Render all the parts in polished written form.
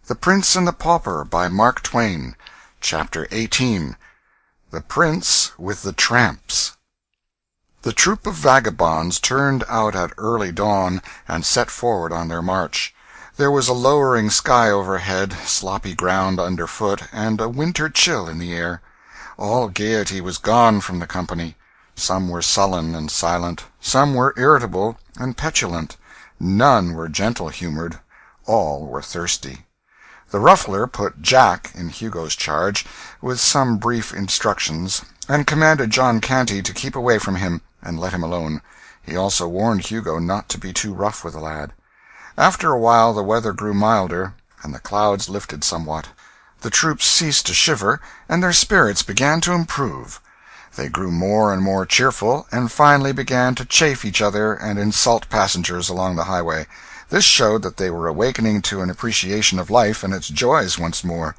The Prince and the Pauper by Mark Twain. Chapter 18. The Prince with the Tramps. The troop of vagabonds turned out at early dawn, and set forward on their march. There was a lowering sky overhead, sloppy ground underfoot, and a winter chill in the air. All gaiety was gone from the company. Some were sullen and silent, some were irritable and petulant, none were gentle-humored, all were thirsty. The Ruffler put Jack in Hugo's charge, with some brief instructions, and commanded John Canty to keep away from him, and let him alone. He also warned Hugo not to be too rough with the lad. After a while the weather grew milder, and the clouds lifted somewhat. The troops ceased to shiver, and their spirits began to improve. They grew more and more cheerful, and finally began to chaff each other and insult passengers along the highway. This showed that they were awakening to an appreciation of life and its joys once more.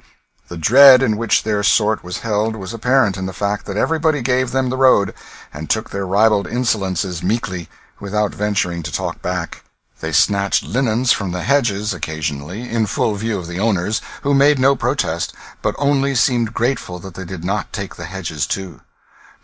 The dread in which their sort was held was apparent in the fact that everybody gave them the road, and took their ribald insolences meekly, without venturing to talk back. They snatched linens from the hedges occasionally, in full view of the owners, who made no protest, but only seemed grateful that they did not take the hedges too.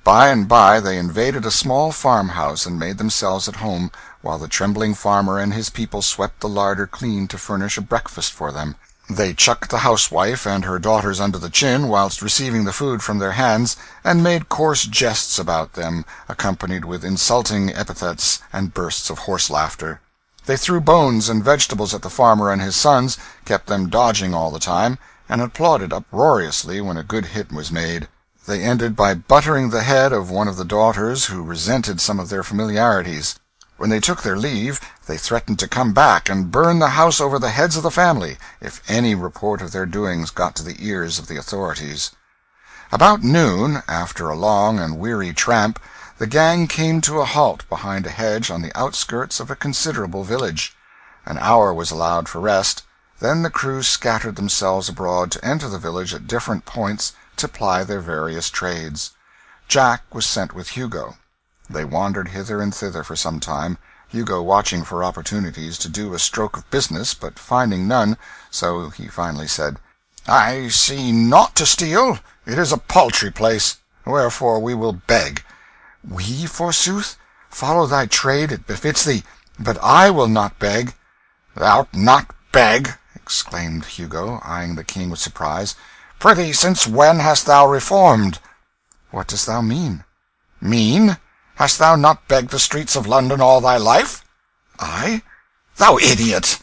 By and by they invaded a small farmhouse and made themselves at home, while the trembling farmer and his people swept the larder clean to furnish a breakfast for them. They chucked the housewife and her daughters under the chin whilst receiving the food from their hands, and made coarse jests about them, accompanied with insulting epithets and bursts of horse laughter. They threw bones and vegetables at the farmer and his sons, kept them dodging all the time, and applauded uproariously when a good hit was made. They ended by buttering the head of one of the daughters, who resented some of their familiarities. When they took their leave, they threatened to come back and burn the house over the heads of the family, if any report of their doings got to the ears of the authorities. About noon, after a long and weary tramp, the gang came to a halt behind a hedge on the outskirts of a considerable village. An hour was allowed for rest, then the crew scattered themselves abroad to enter the village at different points to ply their various trades. Jack was sent with Hugo. They wandered hither and thither for some time, Hugo watching for opportunities to do a stroke of business, but finding none, so he finally said, "I see naught to steal. It is a paltry place, wherefore we will beg." "We, forsooth? Follow thy trade, it befits thee, but I will not beg." "Thou'lt not beg!" exclaimed Hugo, eyeing the king with surprise. "Prithee, since when hast thou reformed?" "What dost thou mean?" "Mean? Hast thou not begged the streets of London all thy life?" "I? Thou idiot!"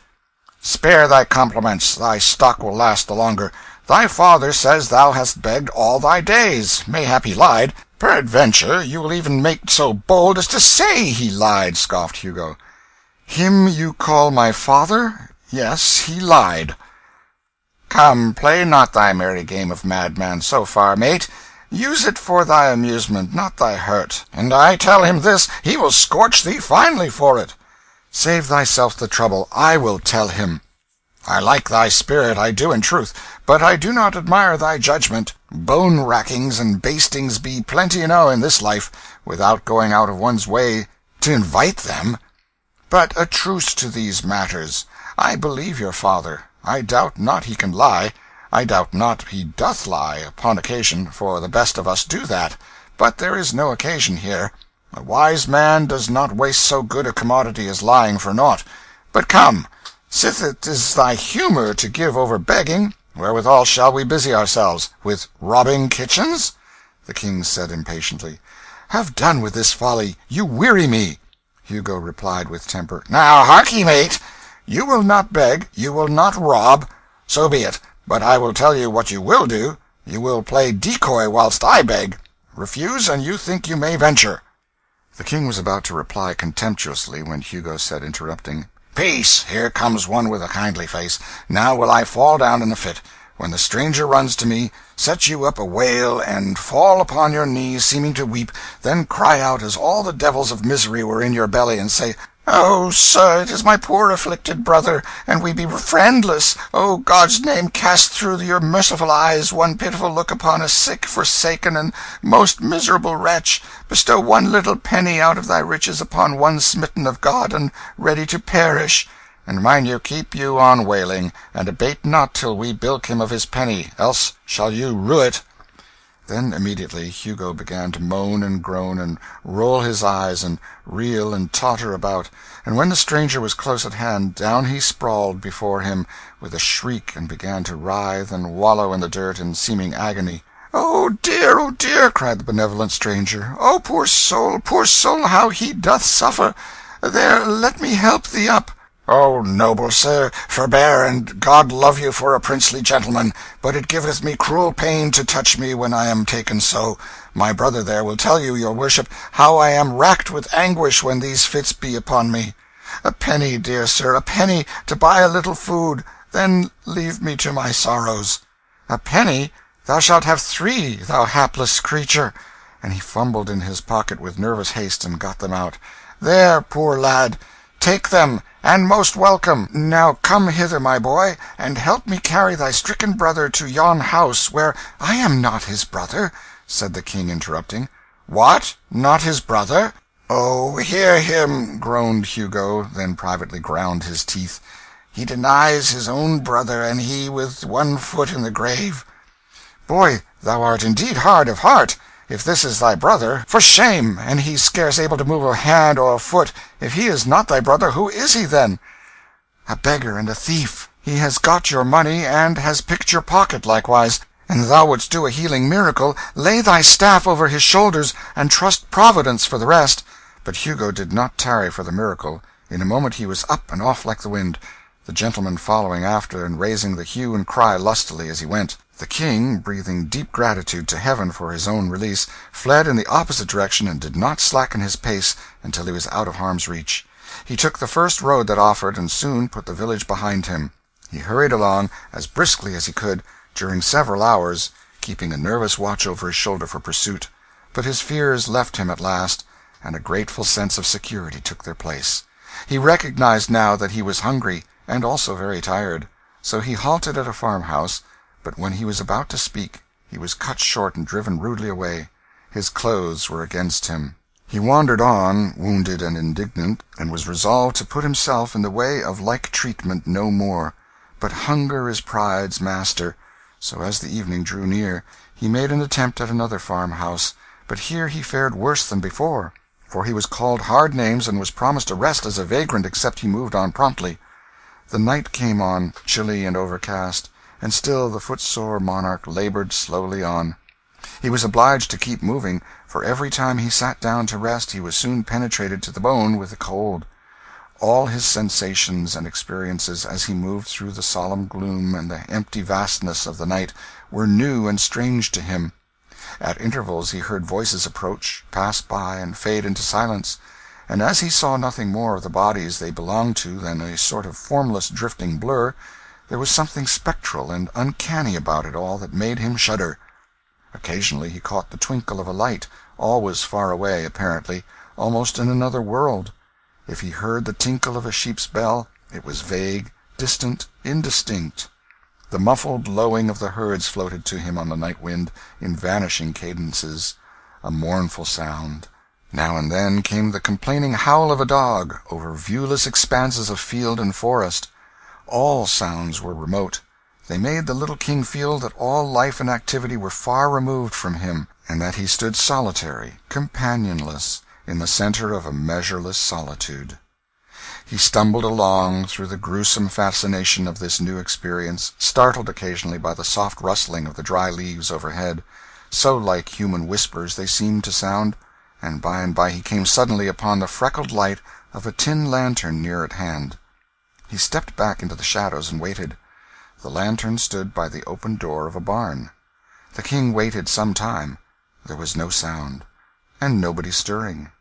"Spare thy compliments, thy stock will last the longer. Thy father says thou hast begged all thy days. Mayhap he lied. Peradventure you will even make so bold as to say he lied," scoffed Hugo. "Him you call my father? Yes, he lied." "Come, play not thy merry game of madman so far, mate. Use it for thy amusement, not thy hurt. And I tell him this, he will scorch thee finely for it." "Save thyself the trouble. I will tell him." "I like thy spirit, I do in truth, but I do not admire thy judgment. Bone-rackings and bastings be plenty enow in this life, without going out of one's way to invite them. But a truce to these matters. I believe your father. I doubt not he can lie. I doubt not he doth lie, upon occasion, for the best of us do that. But there is no occasion here. A wise man does not waste so good a commodity as lying for naught. But come, sith it is thy humour to give over begging, wherewithal shall we busy ourselves? With robbing kitchens?" The king said impatiently, "Have done with this folly. You weary me." Hugo replied with temper, "Now harkye, mate. You will not beg, you will not rob. So be it. But I will tell you what you will do. You will play decoy whilst I beg. Refuse, and you think you may venture." The king was about to reply contemptuously when Hugo said, interrupting, "Peace! Here comes one with a kindly face. Now will I fall down in a fit. When the stranger runs to me, set you up a wail, and fall upon your knees, seeming to weep, then cry out as all the devils of misery were in your belly, and say, 'Oh, sir, it is my poor afflicted brother, and we be friendless. Oh, God's name, cast through your merciful eyes one pitiful look upon a sick, forsaken, and most miserable wretch. Bestow one little penny out of thy riches upon one smitten of God and ready to perish.' And mind you keep you on wailing, and abate not till we bilk him of his penny, else shall you rue it." Then immediately Hugo began to moan and groan, and roll his eyes, and reel and totter about, and when the stranger was close at hand, down he sprawled before him with a shriek, and began to writhe and wallow in the dirt in seeming agony. "Oh dear," cried the benevolent stranger. "Oh, poor soul, how he doth suffer! There, let me help thee up." "Oh, noble sir, forbear, and God love you for a princely gentleman, but it giveth me cruel pain to touch me when I am taken so. My brother there will tell you, your worship, how I am racked with anguish when these fits be upon me. A penny, dear sir, a penny, to buy a little food, then leave me to my sorrows." "A penny? Thou shalt have 3, thou hapless creature." And he fumbled in his pocket with nervous haste, and got them out. "There, poor lad, take them, and most welcome. Now come hither, my boy, and help me carry thy stricken brother to yon house, where—" "I am not his brother," said the king, interrupting. "What, not his brother?" "Oh, hear him!" groaned Hugo, then privately ground his teeth. "He denies his own brother, and he with one foot in the grave." "Boy, thou art indeed hard of heart. If this is thy brother, for shame, and he scarce able to move a hand or a foot. If he is not thy brother, who is he then?" "A beggar and a thief. He has got your money, and has picked your pocket likewise. And thou wouldst do a healing miracle, lay thy staff over his shoulders, and trust Providence for the rest." But Hugo did not tarry for the miracle. In a moment he was up and off like the wind, the gentleman following after, and raising the hue and cry lustily as he went. The king, breathing deep gratitude to heaven for his own release, fled in the opposite direction, and did not slacken his pace until he was out of harm's reach. He took the first road that offered, and soon put the village behind him. He hurried along as briskly as he could, during several hours, keeping a nervous watch over his shoulder for pursuit. But his fears left him at last, and a grateful sense of security took their place. He recognized now that he was hungry, and also very tired. So he halted at a farmhouse, but when he was about to speak, he was cut short and driven rudely away. His clothes were against him. He wandered on, wounded and indignant, and was resolved to put himself in the way of like treatment no more. But hunger is pride's master. So as the evening drew near, he made an attempt at another farmhouse, but here he fared worse than before, for he was called hard names and was promised arrest as a vagrant except he moved on promptly. The night came on, chilly and overcast, and still the footsore monarch labored slowly on. He was obliged to keep moving, for every time he sat down to rest he was soon penetrated to the bone with the cold. All his sensations and experiences as he moved through the solemn gloom and the empty vastness of the night were new and strange to him. At intervals he heard voices approach, pass by, and fade into silence, and as he saw nothing more of the bodies they belonged to than a sort of formless drifting blur, there was something spectral and uncanny about it all that made him shudder. Occasionally he caught the twinkle of a light, always far away, apparently, almost in another world. If he heard the tinkle of a sheep's bell, it was vague, distant, indistinct. The muffled lowing of the herds floated to him on the night wind, in vanishing cadences, a mournful sound. Now and then came the complaining howl of a dog, over viewless expanses of field and forest. All sounds were remote. They made the little king feel that all life and activity were far removed from him, and that he stood solitary, companionless, in the center of a measureless solitude. He stumbled along through the gruesome fascination of this new experience, startled occasionally by the soft rustling of the dry leaves overhead. So like human whispers they seemed to sound, and by he came suddenly upon the freckled light of a tin lantern near at hand. He stepped back into the shadows and waited. The lantern stood by the open door of a barn. The king waited some time. There was no sound, and nobody stirring.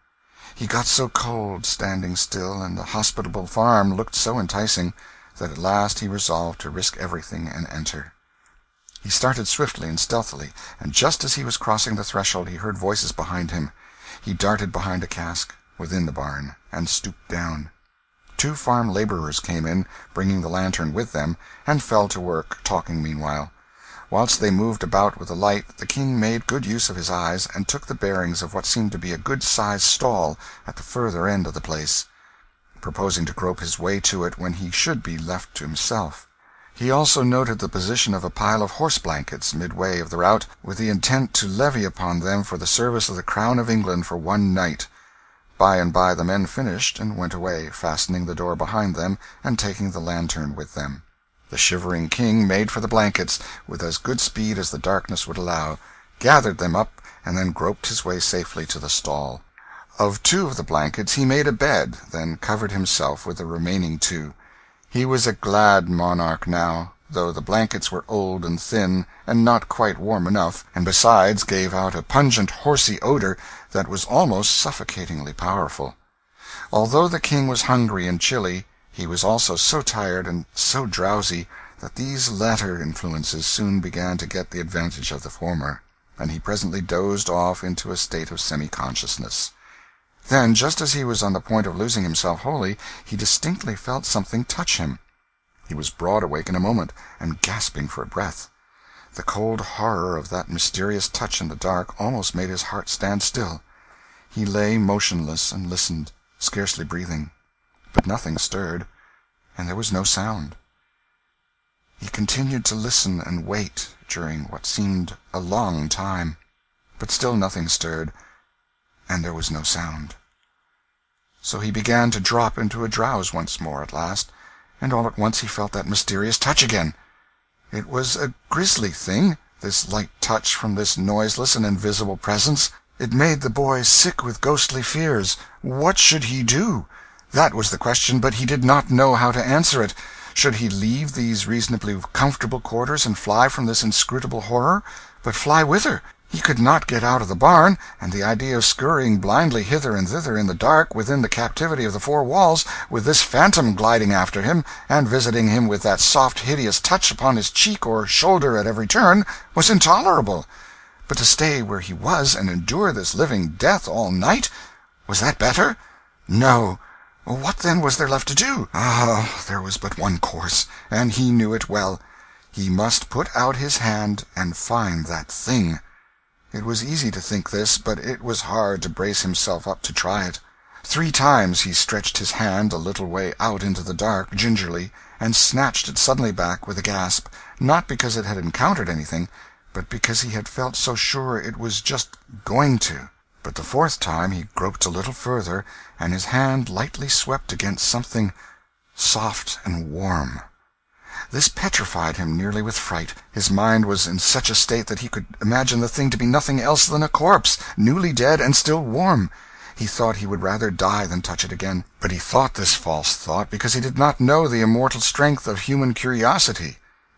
He got so cold, standing still, and the hospitable farm looked so enticing, that at last he resolved to risk everything and enter. He started swiftly and stealthily, and just as he was crossing the threshold he heard voices behind him. He darted behind a cask, within the barn, and stooped down. 2 farm laborers came in, bringing the lantern with them, and fell to work, talking meanwhile. Whilst they moved about with the light, the king made good use of his eyes, and took the bearings of what seemed to be a good-sized stall at the further end of the place. proposing to grope his way to it when he should be left to himself. He also noted the position of a pile of horse-blankets midway of the route, with the intent to levy upon them for the service of the Crown of England for one night. By and by the men finished and went away, fastening the door behind them and taking the lantern with them. The shivering king made for the blankets, with as good speed as the darkness would allow, gathered them up, and then groped his way safely to the stall. Of two of the blankets he made a bed, then covered himself with the remaining two. He was a glad monarch now, though the blankets were old and thin, and not quite warm enough, and besides gave out a pungent horsey odor that was almost suffocatingly powerful. Although the king was hungry and chilly, he was also so tired and so drowsy that these latter influences soon began to get the advantage of the former, and he presently dozed off into a state of semi-consciousness. Then, just as he was on the point of losing himself wholly, he distinctly felt something touch him. He was broad awake in a moment, and gasping for breath. The cold horror of that mysterious touch in the dark almost made his heart stand still. He lay motionless and listened, scarcely breathing. But nothing stirred, and there was no sound. He continued to listen and wait during what seemed a long time, but still nothing stirred, and there was no sound. So he began to drop into a drowse once more at last, and all at once he felt that mysterious touch again. It was a grisly thing, this light touch from this noiseless and invisible presence. It made the boy sick with ghostly fears. What should he do? That was the question, but he did not know how to answer it. Should he leave these reasonably comfortable quarters and fly from this inscrutable horror? But fly whither? He could not get out of the barn, and the idea of scurrying blindly hither and thither in the dark within the captivity of the four walls, with this phantom gliding after him, and visiting him with that soft hideous touch upon his cheek or shoulder at every turn, was intolerable. But to stay where he was and endure this living death all night, was that better? No. What then was there left to do? There was but one course, and he knew it well. He must put out his hand and find that thing. It was easy to think this, but it was hard to brace himself up to try it. 3 times he stretched his hand a little way out into the dark, gingerly, and snatched it suddenly back with a gasp, not because it had encountered anything, but because he had felt so sure it was just going to. But the 4th time he groped a little further, and his hand lightly swept against something soft and warm. This petrified him nearly with fright. His mind was in such a state that he could imagine the thing to be nothing else than a corpse, newly dead and still warm. He thought he would rather die than touch it again, but he thought this false thought because he did not know the immortal strength of human curiosity.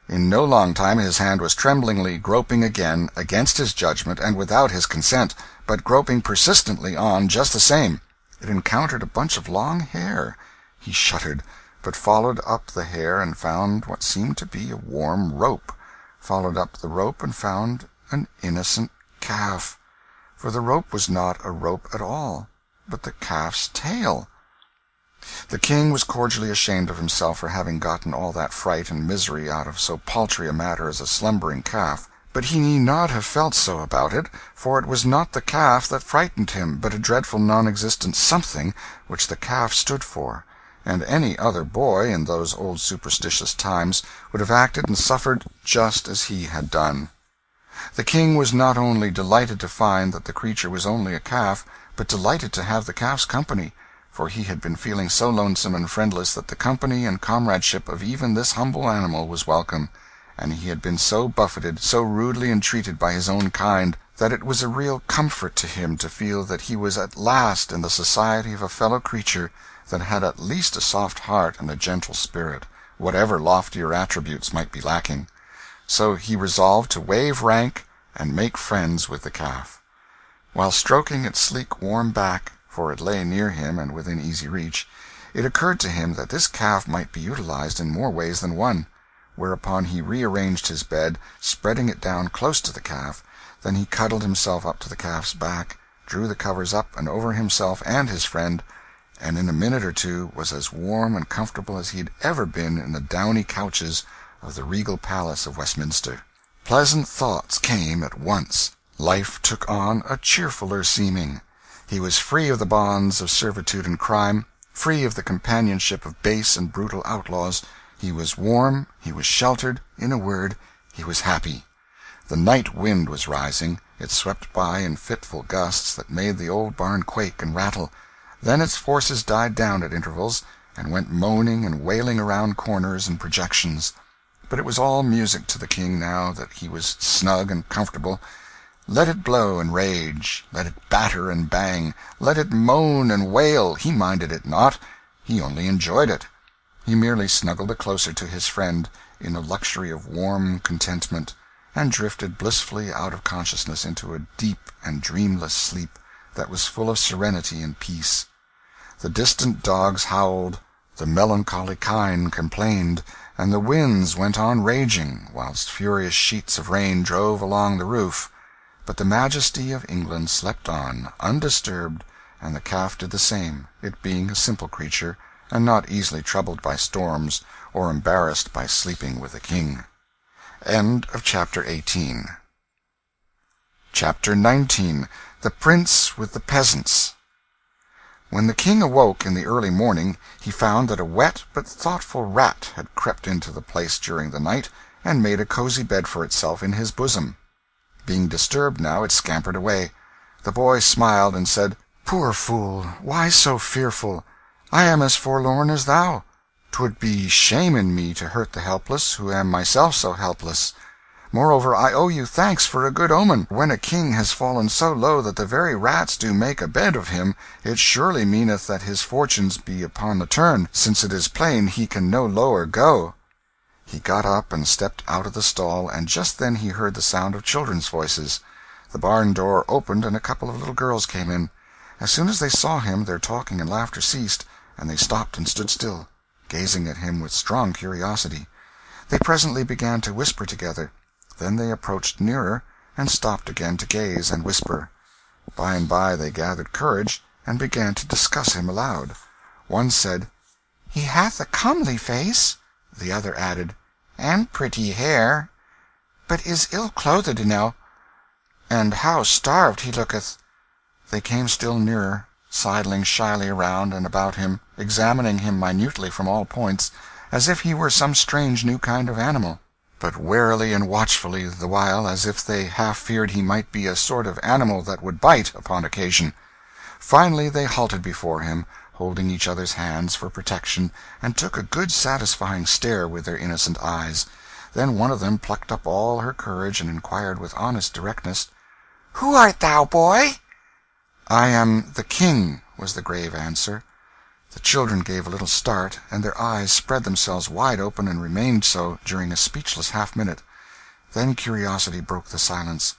In no long time his hand was tremblingly groping again, against his judgment and without his consent, but groping persistently on just the same. It encountered a bunch of long hair. He shuddered, but followed up the hair and found what seemed to be a warm rope, followed up the rope and found an innocent calf. For the rope was not a rope at all, but the calf's tail. The king was cordially ashamed of himself for having gotten all that fright and misery out of so paltry a matter as a slumbering calf, but he need not have felt so about it, for it was not the calf that frightened him, but a dreadful non-existent something which the calf stood for, and any other boy in those old superstitious times would have acted and suffered just as he had done. The king was not only delighted to find that the creature was only a calf, but delighted to have the calf's company, for he had been feeling so lonesome and friendless that the company and comradeship of even this humble animal was welcome, and he had been so buffeted, so rudely entreated by his own kind, that it was a real comfort to him to feel that he was at last in the society of a fellow-creature that had at least a soft heart and a gentle spirit, whatever loftier attributes might be lacking. So he resolved to waive rank and make friends with the calf. While stroking its sleek warm back, for it lay near him and within easy reach, it occurred to him that this calf might be utilized in more ways than one, whereupon he rearranged his bed, spreading it down close to the calf. Then he cuddled himself up to the calf's back, drew the covers up and over himself and his friend, and in a minute or two was as warm and comfortable as he had ever been in the downy couches of the regal palace of Westminster. Pleasant thoughts came at once. Life took on a cheerfuller seeming. He was free of the bonds of servitude and crime, Free of the companionship of base and brutal outlaws, he was warm, he was sheltered, in a word, he was happy. The night wind was rising. It swept by in fitful gusts that made the old barn quake and rattle. Then its forces died down at intervals, and went moaning and wailing around corners and projections. But it was all music to the king now that he was snug and comfortable. Let it blow and rage, let it batter and bang, let it moan and wail, he minded it not, he only enjoyed it. He merely snuggled closer to his friend, in a luxury of warm contentment, and drifted blissfully out of consciousness into a deep and dreamless sleep that was full of serenity and peace. The distant dogs howled, the melancholy kine complained, and the winds went on raging, whilst furious sheets of rain drove along the roof. But the majesty of England slept on, undisturbed, and the calf did the same, it being a simple creature, and not easily troubled by storms, or embarrassed by sleeping with the king. End of Chapter 18. Chapter 19. The Prince with the Peasants. When the king awoke in the early morning, he found that a wet but thoughtful rat had crept into the place during the night, and made a cozy bed for itself in his bosom. Being disturbed now, it scampered away. The boy smiled and said, "Poor fool, why so fearful? I am as forlorn as thou. 'Twould be shame in me to hurt the helpless, who am myself so helpless. Moreover, I owe you thanks for a good omen. When a king has fallen so low that the very rats do make a bed of him, it surely meaneth that his fortunes be upon the turn, since it is plain he can no lower go." He got up and stepped out of the stall, and just then he heard the sound of children's voices. The barn door opened, and a couple of little girls came in. As soon as they saw him, their talking and laughter ceased, and they stopped and stood still, gazing at him with strong curiosity. They presently began to whisper together. Then they approached nearer, and stopped again to gaze and whisper. By and by they gathered courage, and began to discuss him aloud. One said, "He hath a comely face." The other added, "And pretty hair, but is ill-clothed enow, and how starved he looketh." They came still nearer, sidling shyly around and about him, examining him minutely from all points, as if he were some strange new kind of animal, but warily and watchfully the while, as if they half feared he might be a sort of animal that would bite upon occasion. Finally they halted before him, holding each other's hands for protection, and took a good satisfying stare with their innocent eyes. Then one of them plucked up all her courage and inquired with honest directness, "Who art thou, boy?" "I am the king," was the grave answer. The children gave a little start, and their eyes spread themselves wide open and remained so during a speechless half-minute. Then curiosity broke the silence.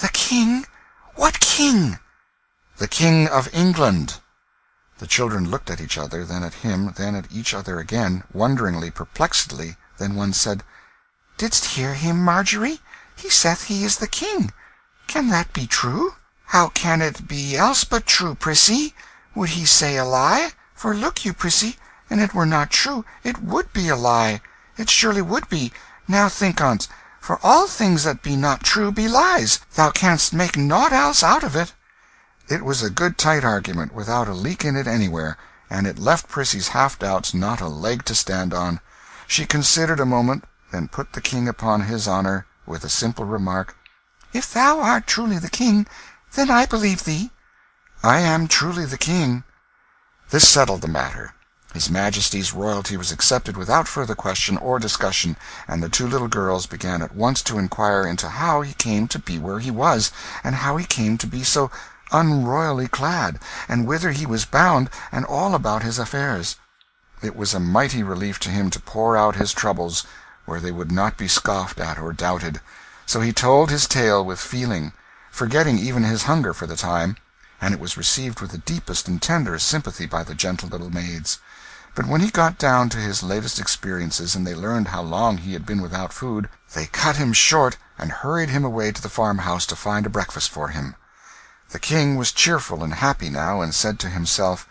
"The king? What king?" "The King of England." The children looked at each other, then at him, then at each other again, wonderingly, perplexedly. Then one said, "Didst hear him, Margery? He saith he is the king. Can that be true?" "How can it be else but true, Prissy? Would he say a lie? For look you, Prissy, an it were not true, it would be a lie. It surely would be. Now think on't. For all things that be not true be lies. Thou canst make nought else out of it." It was a good tight argument, without a leak in it anywhere, and it left Prissy's half-doubts not a leg to stand on. She considered a moment, then put the king upon his honor, with a simple remark, "If thou art truly the king, then I believe thee." "I am truly the king." This settled the matter. His Majesty's royalty was accepted without further question or discussion, and the two little girls began at once to inquire into how he came to be where he was, and how he came to be so unroyally clad, and whither he was bound, and all about his affairs. It was a mighty relief to him to pour out his troubles where they would not be scoffed at or doubted. So he told his tale with feeling, forgetting even his hunger for the time, and it was received with the deepest and tenderest sympathy by the gentle little maids. But when he got down to his latest experiences, and they learned how long he had been without food, they cut him short and hurried him away to the farmhouse to find a breakfast for him. The king was cheerful and happy now, and said to himself,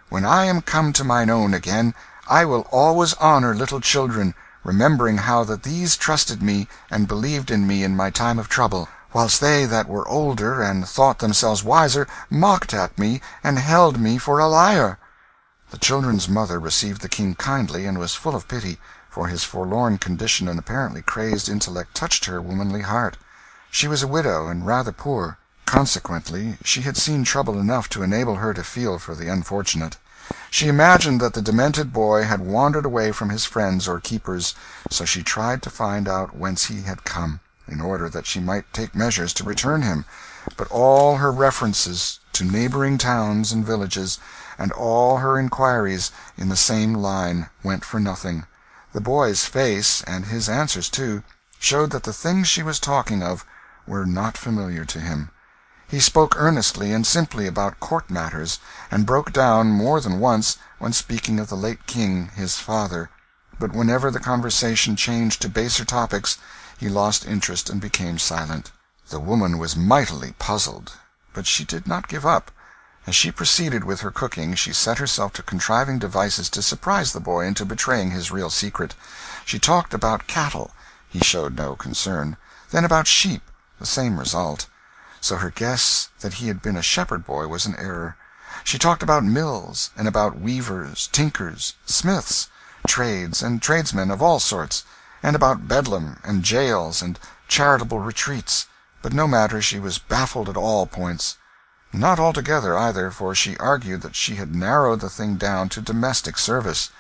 "When I am come to mine own again, I will always honor little children, remembering how that these trusted me and believed in me in my time of trouble, whilst they that were older and thought themselves wiser mocked at me and held me for a liar." The children's mother received the king kindly, and was full of pity, for his forlorn condition and apparently crazed intellect touched her womanly heart. She was a widow and rather poor; consequently she had seen trouble enough to enable her to feel for the unfortunate. She imagined that the demented boy had wandered away from his friends or keepers, so she tried to find out whence he had come, in order that she might take measures to return him. But all her references to neighboring towns and villages, and all her inquiries in the same line, went for nothing. The boy's face, and his answers too, showed that the things she was talking of were not familiar to him. He spoke earnestly and simply about court matters, and broke down more than once when speaking of the late king, his father; but whenever the conversation changed to baser topics, he lost interest and became silent. The woman was mightily puzzled, but she did not give up. As she proceeded with her cooking, she set herself to contriving devices to surprise the boy into betraying his real secret. She talked about cattle; he showed no concern; then about sheep; the same result. So her guess that he had been a shepherd boy was an error. She talked about mills, and about weavers, tinkers, smiths, trades and tradesmen of all sorts, and about Bedlam, and jails, and charitable retreats; but no matter, she was baffled at all points. Not altogether, either, for she argued that she had narrowed the thing down to domestic service.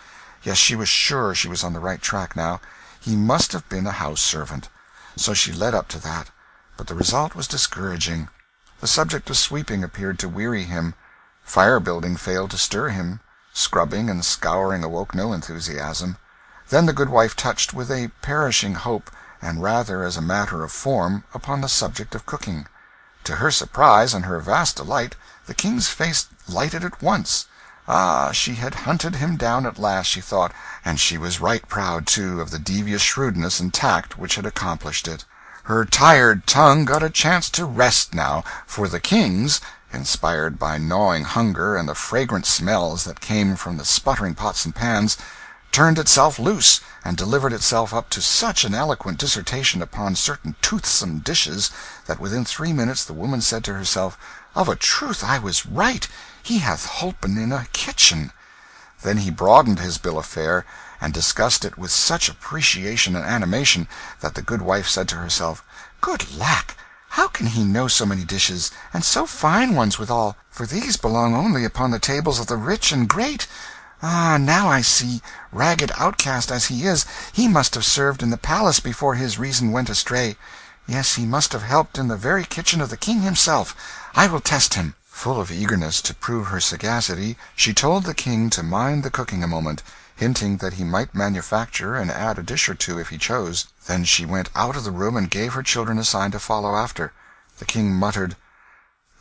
Yes, she was sure she was on the right track now. He must have been a house servant. So she led up to that. But the result was discouraging. The subject of sweeping appeared to weary him; fire-building failed to stir him; scrubbing and scouring awoke no enthusiasm. Then the good wife touched with a perishing hope, and rather as a matter of form, upon the subject of cooking. To her surprise and her vast delight, the king's face lighted at once. Ah, she had hunted him down at last, she thought, and she was right proud, too, of the devious shrewdness and tact which had accomplished it. Her tired tongue got a chance to rest now, for the king's, inspired by gnawing hunger and the fragrant smells that came from the sputtering pots and pans, turned itself loose, and delivered itself up to such an eloquent dissertation upon certain toothsome dishes that within 3 minutes the woman said to herself, "Of a truth I was right, he hath holpen in a kitchen." Then he broadened his bill of fare, and discussed it with such appreciation and animation that the good wife said to herself, "Good lack, how can he know so many dishes, and so fine ones withal? For these belong only upon the tables of the rich and great. Ah, now I see, ragged outcast as he is, he must have served in the palace before his reason went astray. Yes, he must have helped in the very kitchen of the king himself. I will test him." Full of eagerness to prove her sagacity, she told the king to mind the cooking a moment, hinting that he might manufacture and add a dish or two if he chose. Then she went out of the room and gave her children a sign to follow after. The king muttered,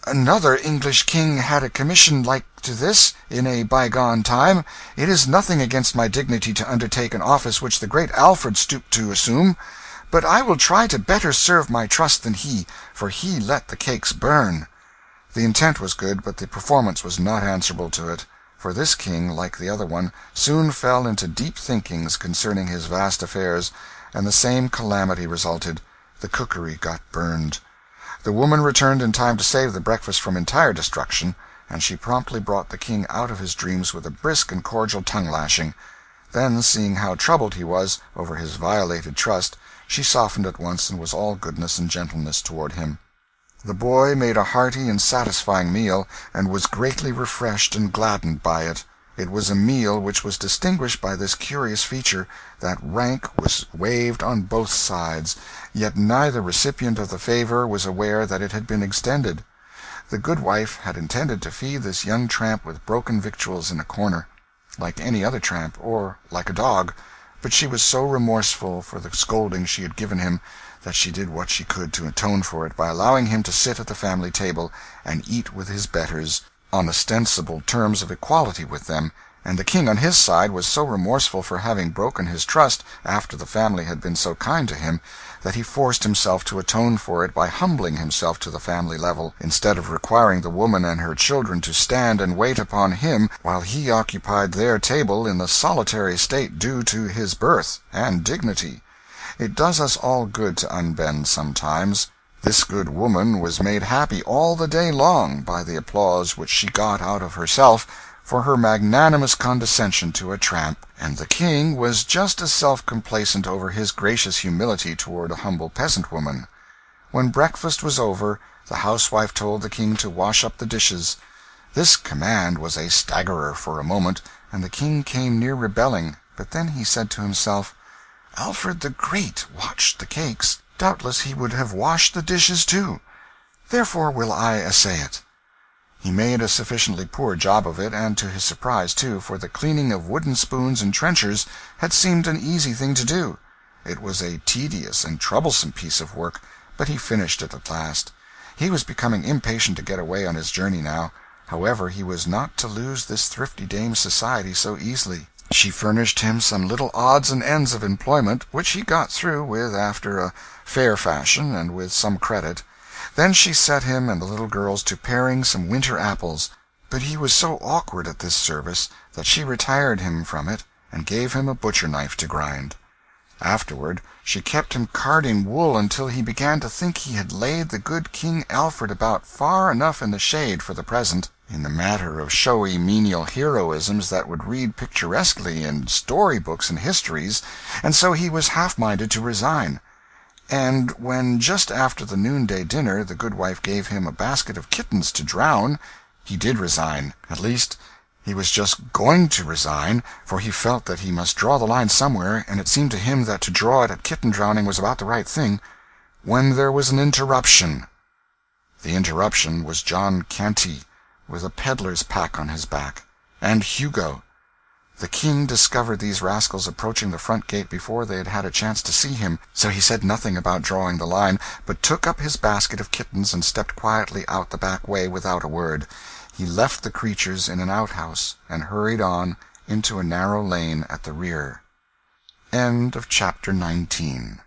"Another English king had a commission like to this, in a bygone time. It is nothing against my dignity to undertake an office which the great Alfred stooped to assume. But I will try to better serve my trust than he, for he let the cakes burn." The intent was good, but the performance was not answerable to it; for this king, like the other one, soon fell into deep thinkings concerning his vast affairs, and the same calamity resulted: the cookery got burned. The woman returned in time to save the breakfast from entire destruction, and she promptly brought the king out of his dreams with a brisk and cordial tongue-lashing. Then, seeing how troubled he was over his violated trust, she softened at once and was all goodness and gentleness toward him. The boy made a hearty and satisfying meal, and was greatly refreshed and gladdened by it. It was a meal which was distinguished by this curious feature, that rank was waived on both sides, yet neither recipient of the favor was aware that it had been extended. The good wife had intended to feed this young tramp with broken victuals in a corner, like any other tramp, or like a dog, but she was so remorseful for the scolding she had given him that she did what she could to atone for it by allowing him to sit at the family table and eat with his betters, on ostensible terms of equality with them, and the king on his side was so remorseful for having broken his trust after the family had been so kind to him, that he forced himself to atone for it by humbling himself to the family level, instead of requiring the woman and her children to stand and wait upon him while he occupied their table in the solitary state due to his birth and dignity. It does us all good to unbend sometimes. This good woman was made happy all the day long by the applause which she got out of herself for her magnanimous condescension to a tramp, and the king was just as self-complacent over his gracious humility toward a humble peasant woman. When breakfast was over, the housewife told the king to wash up the dishes. This command was a staggerer for a moment, and the king came near rebelling, but then he said to himself, "Alfred the Great watched the cakes, doubtless he would have washed the dishes too. Therefore will I essay it." He made a sufficiently poor job of it, and to his surprise, too, for the cleaning of wooden spoons and trenchers had seemed an easy thing to do. It was a tedious and troublesome piece of work, but he finished it at last. He was becoming impatient to get away on his journey now. However, he was not to lose this thrifty dame's society so easily. She furnished him some little odds and ends of employment, which he got through with after a fair fashion and with some credit. Then she set him and the little girls to paring some winter apples, but he was so awkward at this service that she retired him from it and gave him a butcher-knife to grind. Afterward she kept him carding wool until he began to think he had laid the good King Alfred about far enough in the shade for the present, in the matter of showy menial heroisms that would read picturesquely in story-books and histories, and so he was half-minded to resign. And when, just after the noonday dinner, the goodwife gave him a basket of kittens to drown, he did resign. At least, he was just going to resign, for he felt that he must draw the line somewhere, and it seemed to him that to draw it at kitten-drowning was about the right thing, when there was an interruption. The interruption was John Canty, with a peddler's pack on his back, and Hugo. The king discovered these rascals approaching the front gate before they had had a chance to see him, so he said nothing about drawing the line, but took up his basket of kittens and stepped quietly out the back way without a word. He left the creatures in an outhouse, and hurried on into a narrow lane at the rear. End of chapter 19.